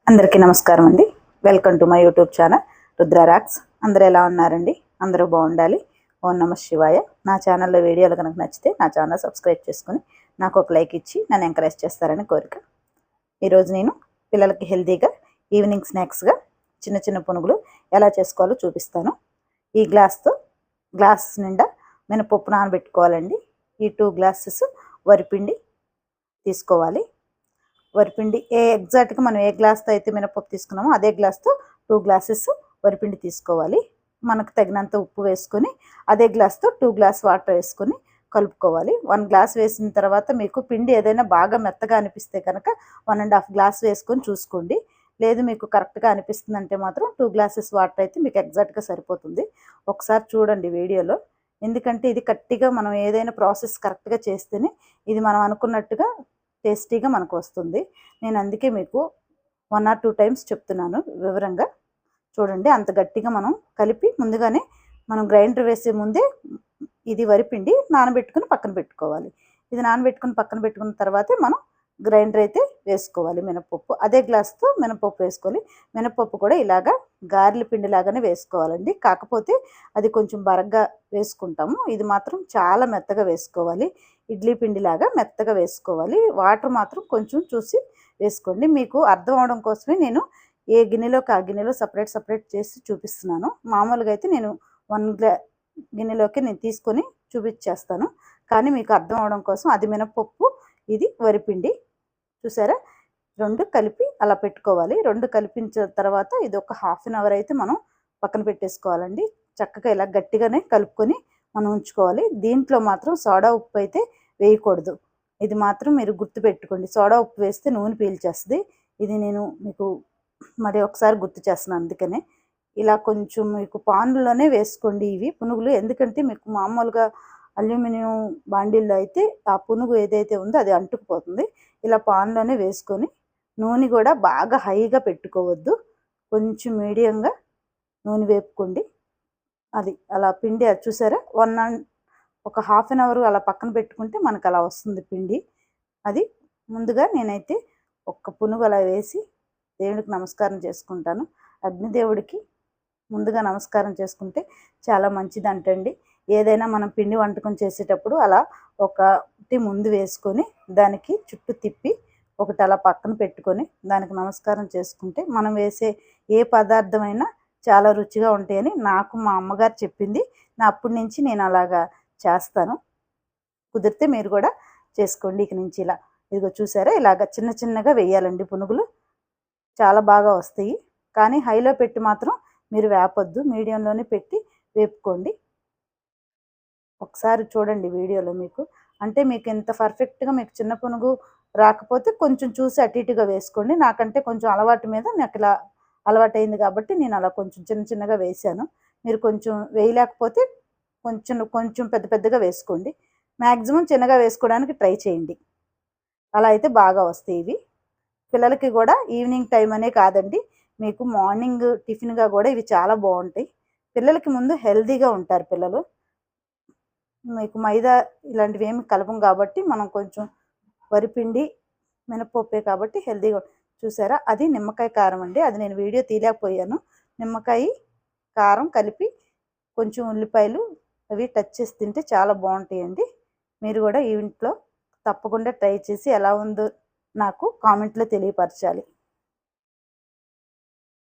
అందరికీ నమస్కారం అండి. Welcome to my YouTube channel Rudra rocks. అందరూ ఎలా ఉన్నారండి? అందరూ బాగుండాలి. ఓం నమః శివాయ. నా ఛానల్లో వీడియోలు కనుక నచ్చితే నా ఛానల్ సబ్స్క్రైబ్ చేసుకుని నాకు ఒక లైక్ ఇచ్చి నన్ను ఎంకరేజ్ చేస్తారని కోరిక. ఈరోజు నేను పిల్లలకి హెల్తీగా ఈవినింగ్ స్నాక్స్గా చిన్న చిన్న పునుగులు ఎలా చేసుకోవాలో చూపిస్తాను. ఈ గ్లాస్ నిండా మినపప్పు నానబెట్టుకోవాలండి. ఈ 2 గ్లాసెస్ వరిపిండి తీసుకోవాలి. వరిపిండి ఎగ్జాక్ట్గా మనం ఏ గ్లాస్తో అయితే మినపప్పు తీసుకున్నామో అదే గ్లాస్తో 2 గ్లాసెస్ వరిపిండి తీసుకోవాలి. మనకు తగినంత ఉప్పు వేసుకొని అదే గ్లాస్తో 2 గ్లాస్ వాటర్ వేసుకొని కలుపుకోవాలి. 1 గ్లాస్ వేసిన తర్వాత మీకు పిండి ఏదైనా బాగా మెత్తగా అనిపిస్తే కనుక 1.5 గ్లాస్ వేసుకొని చూసుకోండి. లేదు మీకు కరెక్ట్గా అనిపిస్తుందంటే మాత్రం 2 గ్లాసెస్ వాటర్ అయితే మీకు ఎగ్జాక్ట్గా సరిపోతుంది. ఒకసారి చూడండి వీడియోలో. ఎందుకంటే ఇది గట్టిగా మనం ఏదైనా ప్రాసెస్ కరెక్ట్గా చేస్తేనే ఇది మనం అనుకున్నట్టుగా టేస్టీగా మనకు వస్తుంది. నేను అందుకే మీకు 1 or 2 టైమ్స్ చెప్తున్నాను వివరంగా. చూడండి అంత గట్టిగా మనం కలిపి ముందుగానే మనం గ్రైండర్ వేసే ముందే ఇది వరిపిండి నానబెట్టుకుని పక్కన పెట్టుకోవాలి. ఇది నానబెట్టుకుని పక్కన పెట్టుకున్న తర్వాతే మనం గ్రైండర్ అయితే వేసుకోవాలి మినపప్పు. అదే గ్లాస్తో మినపప్పు వేసుకోవాలి. మినపప్పు కూడా ఇలాగా గారెల పిండి లాగానే వేసుకోవాలండి. కాకపోతే అది కొంచెం బరగ్గా వేసుకుంటాము. ఇది మాత్రం చాలా మెత్తగా వేసుకోవాలి. ఇడ్లీ పిండిలాగా మెత్తగా వేసుకోవాలి. వాటర్ మాత్రం కొంచెం చూసి వేసుకోండి. మీకు అర్థం అవడం కోసమే నేను ఏ గిన్నెలోకి ఆ గిన్నెలో సపరేట్ చేసి చూపిస్తున్నాను. మామూలుగా అయితే నేను 1 గిన్నెలోకి నేను తీసుకొని చూపించేస్తాను. కానీ మీకు అర్థం అవడం కోసం అది మినపప్పు, ఇది వరిపిండి. చూసారా? 2 కలిపి అలా పెట్టుకోవాలి. 2 కలిపించిన తర్వాత ఇది ఒక హాఫ్ అన్ అవర్ అయితే మనం పక్కన పెట్టేసుకోవాలండి. చక్కగా ఇలా గట్టిగానే కలుపుకొని మనం ఉంచుకోవాలి. దీంట్లో మాత్రం సోడా ఉప్పు అయితే వేయకూడదు. ఇది మాత్రం మీరు గుర్తుపెట్టుకోండి. సోడా ఉప్పు వేస్తే నూనె పీల్చేస్తుంది. ఇది నేను మీకు మరి ఒకసారి గుర్తు చేస్తున్నాను. అందుకనే ఇలా కొంచెం మీకు పాన్లోనే వేసుకోండి ఇవి పునుగులు. ఎందుకంటే మీకు మామూలుగా అల్యూమినియం బాండీల్లో అయితే ఆ పునుగు ఏదైతే ఉందో అది అంటుకుపోతుంది. ఇలా పాన్లోనే వేసుకొని నూనె కూడా బాగా హైగా పెట్టుకోవద్దు. కొంచెం మీడియంగా నూనె వేపుకోండి. అది అలా పిండి అది చూసారా? ఒక హాఫ్ అన్ అవర్ అలా పక్కన పెట్టుకుంటే మనకు అలా వస్తుంది పిండి. అది ముందుగా నేనైతే ఒక్క పునుగు అలా వేసి దేవుడికి నమస్కారం చేసుకుంటాను. అగ్నిదేవుడికి ముందుగా నమస్కారం చేసుకుంటే చాలా మంచిది అంటండి. ఏదైనా మనం పిండి వంటకం చేసేటప్పుడు అలా ఒకటి ముందు వేసుకొని దానికి చుట్టూ తిప్పి ఒకటి అలా పక్కన పెట్టుకొని దానికి నమస్కారం చేసుకుంటే మనం వేసే ఏ పదార్థమైనా చాలా రుచిగా ఉంటాయని నాకు మా అమ్మగారు చెప్పింది. అప్పటి నుంచి నేను అలాగా చేస్తాను. కుదిరితే మీరు కూడా చేసుకోండి ఇక నుంచి. ఇలా ఇదిగో చూసారా? ఇలాగ చిన్న చిన్నగా వేయాలండి పునుగులు. చాలా బాగా వస్తాయి. కానీ హైలో పెట్టి మాత్రం మీరు వేపొద్దు. మీడియంలోనే పెట్టి వేపుకోండి. ఒకసారి చూడండి వీడియోలో మీకు. అంటే మీకు ఇంత పర్ఫెక్ట్గా మీకు చిన్న పునుగు రాకపోతే కొంచెం చూసి అటు ఇటుగా వేసుకోండి. నాకంటే కొంచెం అలవాటు మీద నాకు ఇలా అలవాటైంది కాబట్టి నేను అలా కొంచెం చిన్నగా వేసాను. మీరు కొంచెం వేయలేకపోతే కొంచెం పెద్దగా వేసుకోండి. మ్యాక్సిమం చిన్నగా వేసుకోవడానికి ట్రై చేయండి. అలా అయితే బాగా వస్తాయి ఇవి. పిల్లలకి కూడా ఈవినింగ్ టైం అనే కాదండి, మీకు మార్నింగ్ టిఫిన్గా కూడా ఇవి చాలా బాగుంటాయి. పిల్లలకి ముందు హెల్తీగా ఉంటారు పిల్లలు. మీకు మైదా ఇలాంటివి ఏమి కలపం కాబట్టి మనం కొంచెం వరిపిండి మినపప్పే కాబట్టి హెల్తీగా. చూసారా? అది నిమ్మకాయ కారం అండి. అది నేను వీడియో తీయలేకపోయాను. నిమ్మకాయ కారం కలిపి కొంచెం ఉల్లిపాయలు అవి టచ్ చేసి తింటే చాలా బాగుంటాయండి. మీరు కూడా ఈ ఇంట్లో తప్పకుండా ట్రై చేసి ఎలా ఉందో నాకు కామెంట్లో తెలియపరచాలి.